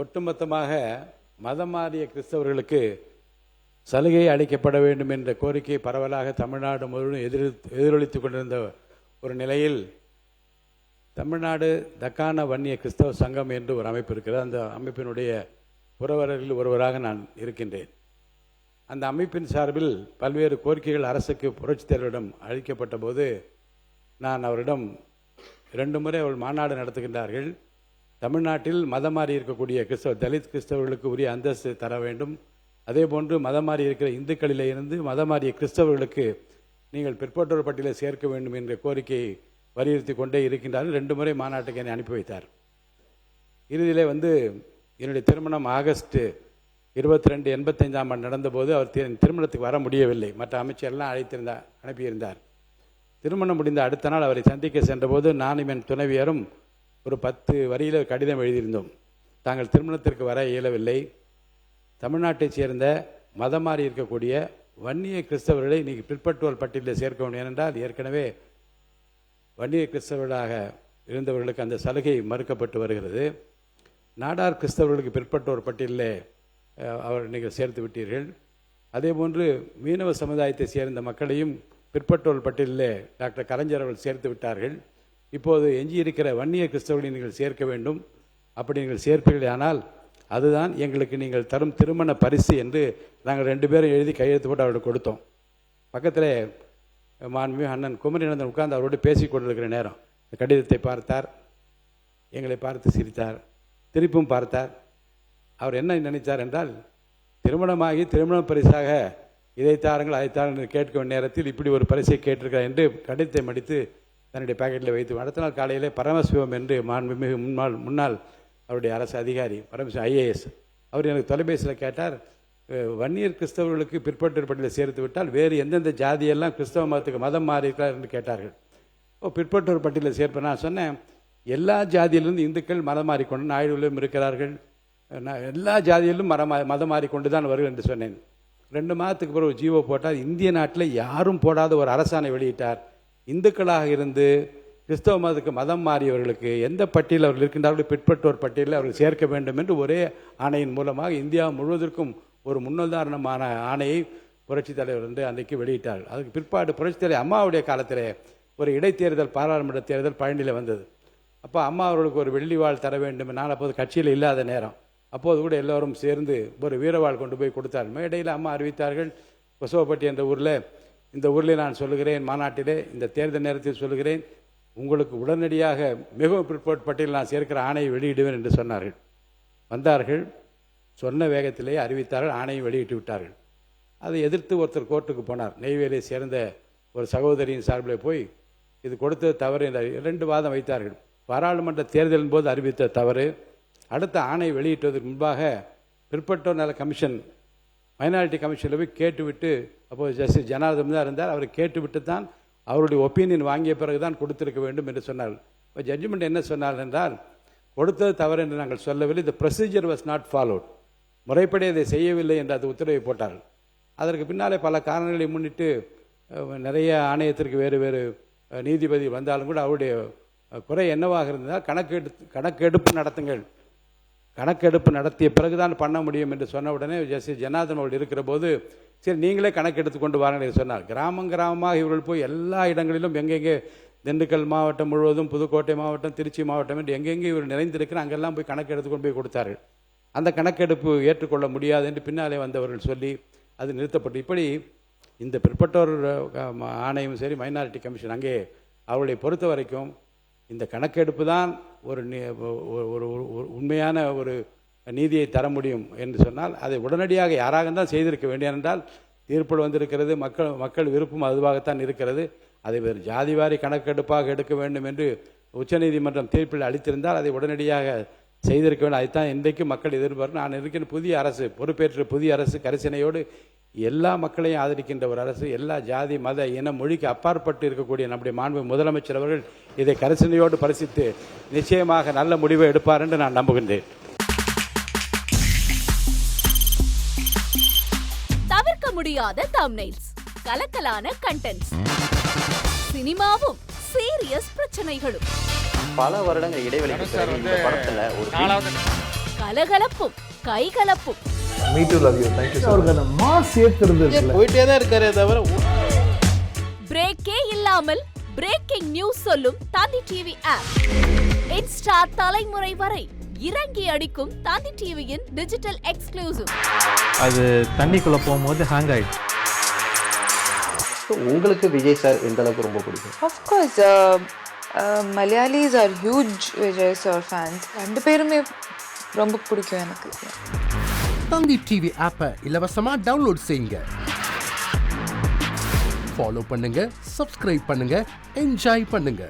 ஒட்டுமொத்தமாக மதம் மாறிய கிறிஸ்தவர்களுக்கு சலுகை அளிக்கப்பட வேண்டும் என்ற கோரிக்கை பரவலாக தமிழ்நாடு முழுவதும் எதிரொலித்து கொண்டிருந்த ஒரு நிலையில் தமிழ்நாடு தக்கான வன்னிய கிறிஸ்தவ சங்கம் என்று ஒரு அமைப்பு இருக்கிறது. அந்த அமைப்பினுடைய புரவர்களில் ஒருவராக நான் இருக்கின்றேன். அந்த அமைப்பின் சார்பில் பல்வேறு கோரிக்கைகள் அரசுக்கு புரட்சித் தலைவரிடம் அளிக்கப்பட்ட போது நான் அவரிடம் 2 முறை அவர்கள் மாநாடு நடத்துகின்றார்கள். தமிழ்நாட்டில் மதம் மாறி இருக்கக்கூடிய தலித் கிறிஸ்தவர்களுக்கு உரிய அந்தஸ்து தர வேண்டும், அதே போன்று மதம் மாறி இருக்கிற இந்துக்களிலே இருந்து மதம் மாறிய கிறிஸ்தவர்களுக்கு நீங்கள் பிற்பட்டோர் பட்டியலில் சேர்க்க வேண்டும் என்ற கோரிக்கையை வலியுறுத்தி கொண்டே இருக்கின்றார்கள். 2 முறை மாநாட்டுக்கு என்னை அனுப்பி வைத்தார். இறுதியிலே என்னுடைய திருமணம் ஆகஸ்ட் 22, 85ஆம் ஆண்டு நடந்தபோது அவர் திருமணத்துக்கு வர முடியவில்லை. மற்ற அமைச்சரெல்லாம் அனுப்பியிருந்தார். திருமணம் முடிந்த அடுத்த நாள் அவரை சந்திக்க சென்றபோது நானும் என் துணைவியரும் ஒரு 10 வரியில் கடிதம் எழுதியிருந்தோம். தாங்கள் திருமணத்திற்கு வர இயலவில்லை, தமிழ்நாட்டைச் சேர்ந்த மதம் மாறி இருக்கக்கூடிய வன்னிய கிறிஸ்தவர்களை நீங்கள் பிற்பட்டோர் பட்டியலில் சேர்க்க வேண்டும். ஏனென்றால் ஏற்கனவே வன்னிய கிறிஸ்தவர்களாக இருந்தவர்களுக்கு அந்த சலுகை மறுக்கப்பட்டு வருகிறது. நாடார் கிறிஸ்தவர்களுக்கு பிற்பட்டோர் பட்டியலில் நீங்கள் சேர்த்து விட்டீர்கள். அதேபோன்று மீனவ சமுதாயத்தை சேர்ந்த மக்களையும் பிற்பட்டோர் பட்டியலில் டாக்டர் கலைஞர் அவர்கள் சேர்த்து விட்டார்கள். இப்போது எஞ்சியிருக்கிற வன்னிய கிறிஸ்தவர்களை நீங்கள் சேர்க்க வேண்டும். அப்படி நீங்கள் சேர்ப்பீர்கள் ஆனால் அதுதான் எங்களுக்கு நீங்கள் தரும் திருமண பரிசு என்று நாங்கள் 2 பேரும் எழுதி கையெழுத்து போட்டு அவருக்கு கொடுத்தோம். பக்கத்தில் மாண்புமிகு அண்ணன் குமரிநந்தன் உட்கார்ந்து அவரோடு பேசிக் கொண்டிருக்கிற நேரம் கடிதத்தை பார்த்தார், எங்களை பார்த்து சிரித்தார், திருப்பும் பார்த்தார். அவர் என்ன நினைத்தார் என்றால், திருமணமாகி திருமண பரிசாக இதை தாருங்கள் அதை தாருங்கள் என்று கேட்க வேண்டிய நேரத்தில் இப்படி ஒரு பரிசை கேட்டிருக்கிறார் என்று கடிதத்தை மடித்து தன்னுடைய பாக்கெட்டில் வைத்து அடுத்த நாள் காலையிலே பரமசிவம் என்று மாண்புமிகு முன்னாள் அவருடைய அரசு அதிகாரி பரமசிவம் IAS அவர் எனக்கு தொலைபேசியில் கேட்டார், வன்னியர் கிறிஸ்தவர்களுக்கு பிற்பட்டோர் பட்டியலில் சேர்த்து விட்டால் வேறு எந்தெந்த ஜாதியெல்லாம் கிறிஸ்தவ மதத்துக்கு மதம் மாறியிருக்கிறார் என்று கேட்டார்கள். பிற்பட்டோர் பட்டியலில் சேர்ப்பேன். நான் சொன்னேன், எல்லா ஜாதியிலிருந்து இந்துக்கள் மதம் மாறிக்கொண்டு நாயுடுவிலும் இருக்கிறார்கள், எல்லா ஜாதியிலும் மதம் மாறிக்கொண்டு தான் வருகள் என்று சொன்னேன். 2 மாதத்துக்கு பிறகு ஜீவோ போட்டார். இந்திய நாட்டில் யாரும் போடாத ஒரு அரசாணை வெளியிட்டார். இந்துக்களாக இருந்து கிறிஸ்தவ மதத்துக்கு மதம் மாறியவர்களுக்கு எந்த பட்டியலில் அவர்கள் இருக்கின்றார்கள் பிற்பட்டோர் பட்டியலில் அவர்கள் சேர்க்க வேண்டும் என்று ஒரே ஆணையின் மூலமாக இந்தியா முழுவதற்கும் ஒரு முன்னுதாரணமான ஆணையை புரட்சித் தலைவர் அன்றைக்கு வெளியிட்டார். அதுக்கு பிற்பாடு புரட்சித் தலைவர் அம்மாவுடைய காலத்தில் ஒரு இடைத்தேர்தல் பாராளுமன்ற தேர்தல் பழனியில் வந்தது. அப்போ அம்மா அவர்களுக்கு ஒரு வெள்ளி வாழ் தர வேண்டும். நான் அப்போது கட்சியில் இல்லாத நேரம். அப்போது கூட எல்லோரும் சேர்ந்து ஒரு வீரவாள் கொண்டு போய் கொடுத்தார். மேடையில் அம்மா அறிவித்தார்கள், கொசவப்பட்டி என்ற இந்த ஊரில் நான் சொல்லுகிறேன், மாநாட்டிலே இந்த தேர்தல் நேரத்தில் சொல்லுகிறேன், உங்களுக்கு உடனடியாக மிகவும் பிற்போர் பட்டியலில் நான் சேர்க்கிற ஆணையை வெளியிடுவேன் என்று சொன்னார்கள். வந்தார்கள், சொன்ன வேகத்திலேயே அறிவித்தார்கள், ஆணையை வெளியிட்டு விட்டார்கள். அதை எதிர்த்து ஒருத்தர் கோர்ட்டுக்கு போனார். நெய்வேலியை சேர்ந்த ஒரு சகோதரியின் சார்பில் போய் இது கொடுத்தது தவறு என்ற 2 வாதம் வைத்தார்கள். பாராளுமன்ற தேர்தலின் போது அறிவித்த தவறு, அடுத்த ஆணை வெளியிட்டதற்கு முன்பாக பிற்பட்டோர் நல கமிஷன் மைனாரிட்டி கமிஷனில் போய் கேட்டுவிட்டு, அப்போது ஜஸ்டிஸ் ஜனார்தன் தான் இருந்தார், அவரை கேட்டுவிட்டு தான் அவருடைய ஒப்பீனியன் வாங்கிய பிறகு தான் கொடுத்திருக்க வேண்டும் என்று சொன்னார். இப்போ ஜட்ஜ்மெண்ட் என்ன சொன்னார் என்றால், கொடுத்தது தவறு என்று நாங்கள் சொல்லவில்லை, இந்த ப்ரொசீஜர் வாஸ் நாட் ஃபாலோட், முறைப்படி அதை செய்யவில்லை என்று அது உத்தரவை போட்டார்கள். அதற்கு பின்னாலே பல காரணங்களை முன்னிட்டு நிறைய ஆணையத்திற்கு வேறு வேறு நீதிபதி வந்தாலும் கூட அவருடைய குறை என்னவாக இருந்தால், கணக்கெடுப்பு நடத்துங்கள், கணக்கெடுப்பு நடத்திய பிறகுதான் பண்ண முடியும் என்று சொன்ன உடனே ஜஸ்டிஸ் ஜனார்தன் அவர்கள் இருக்கிற போது, சரி நீங்களே கணக்கெடுத்து கொண்டு வாருங்கள் சொன்னார். கிராமமாக இவர்கள் போய் எல்லா இடங்களிலும் எங்கெங்கே திண்டுக்கல் மாவட்டம் முழுவதும், புதுக்கோட்டை மாவட்டம், திருச்சி மாவட்டம் என்று எங்கெங்கே இவர் நிறைந்திருக்கிற அங்கெல்லாம் போய் கணக்கெடுத்து கொண்டு போய் கொடுத்தார்கள். அந்த கணக்கெடுப்பு ஏற்றுக்கொள்ள முடியாது என்று பின்னாலே வந்தவர்கள் சொல்லி அது நிறுத்தப்பட்டு, இப்படி இந்த பிற்பட்டோர் ஆணையம் சரி மைனாரிட்டி கமிஷன் அங்கே அவர்களை பொறுத்த வரைக்கும் இந்த கணக்கெடுப்பு தான் ஒரு உண்மையான ஒரு நீதியை தர முடியும் என்று சொன்னால் அதை உடனடியாக யாராக தான் செய்திருக்க வேண்டும். என்றால் தீர்ப்பில் வந்திருக்கிறது, மக்கள் விருப்பம் அதுவாகத்தான் இருக்கிறது. அதை வேறு ஜாதிவாரி கணக்கெடுப்பாக எடுக்க வேண்டும் என்று உச்சநீதிமன்றம் தீர்ப்பில் அளித்திருந்தால் அதை உடனடியாக செய்திருக்க வேண்டும். அதைத்தான் இன்றைக்கு மக்கள் எதிர்பார்க்க. நான் இருக்கிற புதிய அரசு, பொறுப்பேற்ற புதிய அரசு கரிசனையோடு எல்லா மக்களையும் ஆதரிக்கின்ற ஒரு அரசு, எல்லா ஜாதி மத இன மொழிக்கு அப்பாற்பட்டு இருக்கக்கூடிய நம்முடைய மாண்பு முதலமைச்சர் அவர்கள் இதை கரிசனையோடு பரிசித்து நிச்சயமாக நல்ல முடிவை எடுப்பார் என்று நான் நம்புகின்றேன். தவிர்க்க முடியாத தம்ப்நெயில்ஸ், கலக்கலான கண்டென்ட்ஸ், சினிமாவும் சீரியஸ் பிரச்சனைகளும், பல வருடங்கள் இடைவெளிக்கு பிறகு இந்த படத்துல ஒரு கலகலப்பும் கைகலப்பும். Me too, love you. Thank you so much. அவருக்கு அந்த மாஸ் ஏத்துறது போயிட்டே தான் இருக்காரே தவிர பிரேக்கே இல்லாமல் பிரேக்கிங் நியூஸ் சொல்லும் தந்தி டிவி ஆப். இன்ஸ்டா தலைமுறை வரை இறங்கி அடிக்கும் தந்தி டிவியின் டிஜிட்டல் எக்ஸ்க்ளூசிவ். அது தண்ணிக்குள்ள போகும்போது ஹேங் ஆயிடுச்சு. உங்களுக்கு விஜய் சார் எந்த அளவுக்கு ரொம்ப பிடிக்கும்? Of course, Malayalis are huge Vijay sir fans. ரெண்டு பேருமே ரொம்ப பிடிக்கும் எனக்கு. தந்தி டிவி ஆப்பை இலவசமா டவுன்லோட் செய்யுங்க. ஃபாலோ பண்ணுங்க, சப்ஸ்கிரைப் பண்ணுங்க, என்ஜாய் பண்ணுங்க.